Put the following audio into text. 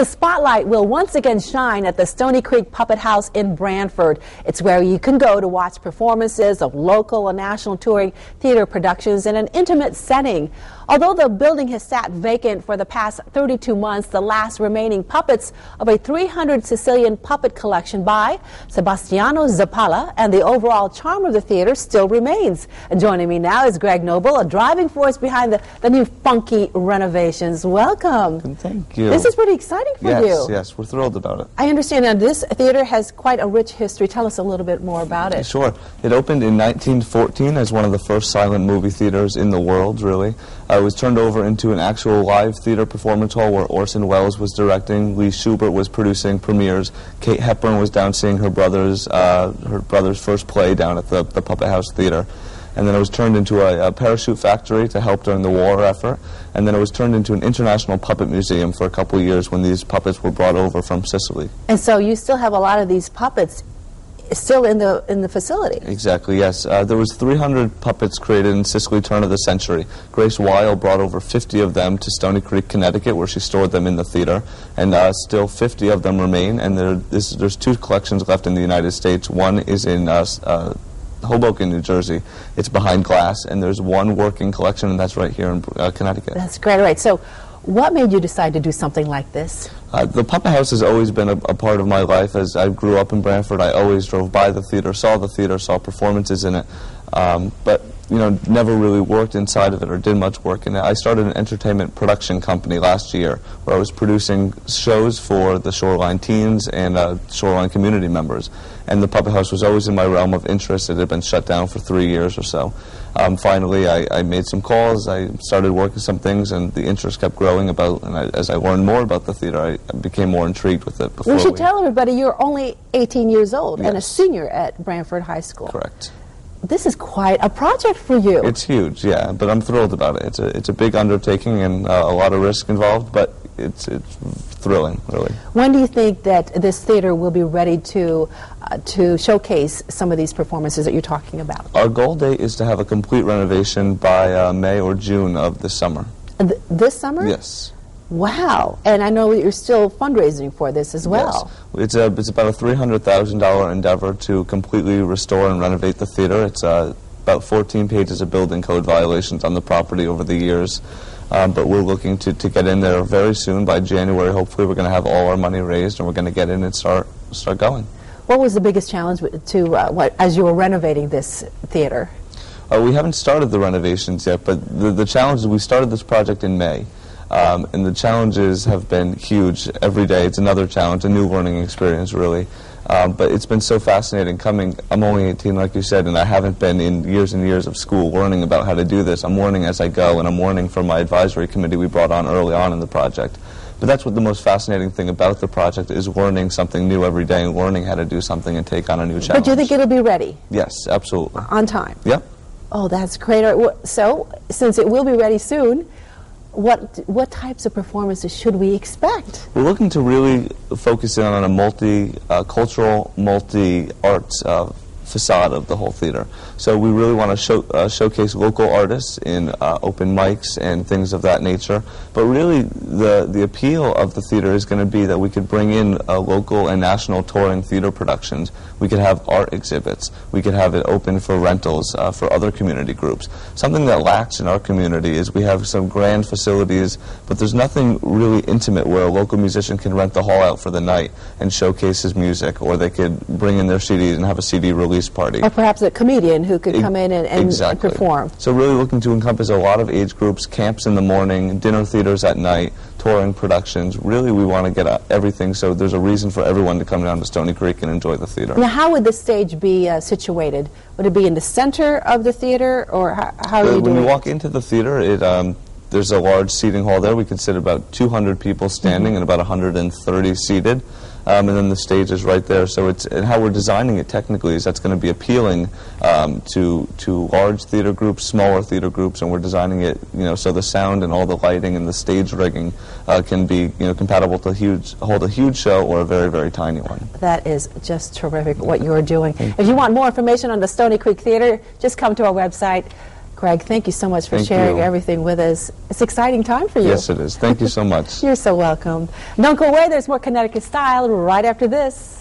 The spotlight will once again shine at the Stony Creek Puppet House in Brantford. It's where you can go to watch performances of local and national touring theater productions in an intimate setting. Although the building has sat vacant for the past 32 months, the last remaining puppets of a 300 Sicilian puppet collection by Sebastiano Zappala and the overall charm of the theater still remains. And joining me now is Greg Noble, a driving force behind the new funky renovations. Welcome. Thank you. This is pretty exciting for you. Yes, we're thrilled about it. I understand that this theater has quite a rich history. Tell us a little bit more about it. Sure. It opened in 1914 as one of the first silent movie theaters in the world, really. It was turned over into an actual live theater performance hall where Orson Welles was directing, Lee Shubert was producing premieres, Kate Hepburn was down seeing her brother's first play down at the Puppet House Theater. And then it was turned into a parachute factory to help during the war effort. And then it was turned into an international puppet museum for a couple of years when these puppets were brought over from Sicily. And so you still have a lot of these puppets still in the facility. Exactly, yes. There was 300 puppets created in Sicily turn of the century. Grace Weil brought over 50 of them to Stony Creek, Connecticut, where she stored them in the theater. And still 50 of them remain. And there's two collections left in the United States. One is in Hoboken, New Jersey. It's behind glass, and there's one working collection, and that's right here in Connecticut. That's great. All right. So what made you decide to do something like this? The Puppet House has always been a part of my life. As I grew up in Brantford, I always drove by the theater, saw performances in it, but never really worked inside of it or did much work in it. I started an entertainment production company last year where I was producing shows for the Shoreline teens and Shoreline community members. And the Puppet House was always in my realm of interest. It had been shut down for 3 years or so. Finally, I made some calls, I started working some things, and the interest kept growing as I learned more about the theater, I became more intrigued with it. We should tell everybody you're only 18 years old Yes. and a senior at Brantford High School. Correct. This is quite a project for you. It's huge, yeah, but I'm thrilled about it. It's a big undertaking and a lot of risk involved, but it's thrilling, really. When do you think that this theater will be ready to showcase some of these performances that you're talking about? Our goal date is to have a complete renovation by May or June of this summer. This summer? Yes. Wow. And I know that you're still fundraising for this as well. Yes. It's about a $300,000 endeavor to completely restore and renovate the theater. It's about 14 pages of building code violations on the property over the years. But we're looking to get in there very soon. By January, hopefully, we're going to have all our money raised, and we're going to get in and start going. What was the biggest challenge as you were renovating this theater? We haven't started the renovations yet, but the challenge is we started this project in May. And the challenges have been huge every day. It's another challenge, a new learning experience, really. But it's been so fascinating coming. I'm only 18, like you said, and I haven't been in years and years of school learning about how to do this. I'm learning as I go, and I'm learning from my advisory committee we brought on early on in the project. But that's what the most fascinating thing about the project is, learning something new every day and learning how to do something and take on a new challenge. But you think it'll be ready? Yes, absolutely. On time? Yep. Oh, that's great. So, since it will be ready soon, what types of performances should we expect? We're looking to really focus in on a multi-cultural, multi-arts facade of the whole theater. So we really want to showcase local artists in open mics and things of that nature. But really, the appeal of the theater is going to be that we could bring in local and national touring theater productions. We could have art exhibits. We could have it open for rentals for other community groups. Something that lacks in our community is we have some grand facilities, but there's nothing really intimate where a local musician can rent the hall out for the night and showcase his music, or they could bring in their CDs and have a CD release party. Or perhaps a comedian who could come in and exactly. perform. So really looking to encompass a lot of age groups, camps in the morning, dinner theaters at night, touring productions. Really, we want to get everything so there's a reason for everyone to come down to Stony Creek and enjoy the theater. Now, how would the stage be situated? Would it be in the center of the theater, or how are you doing it? When you walk into the theater, there's a large seating hall there. We can sit about 200 people standing and about 130 seated. And then the stage is right there. So and how we're designing it technically is that's going to be appealing to large theater groups, smaller theater groups, and we're designing it, so the sound and all the lighting and the stage rigging can be, compatible to hold a huge show or a very, very tiny one. That is just terrific what you're doing. If you want more information on the Stony Creek Theater, just come to our website, Greg, thank you so much for Thank sharing you. everything with us. It's an exciting time for you. Yes, it is. Thank you so much. You're so welcome. Don't go away. There's more Connecticut Style right after this.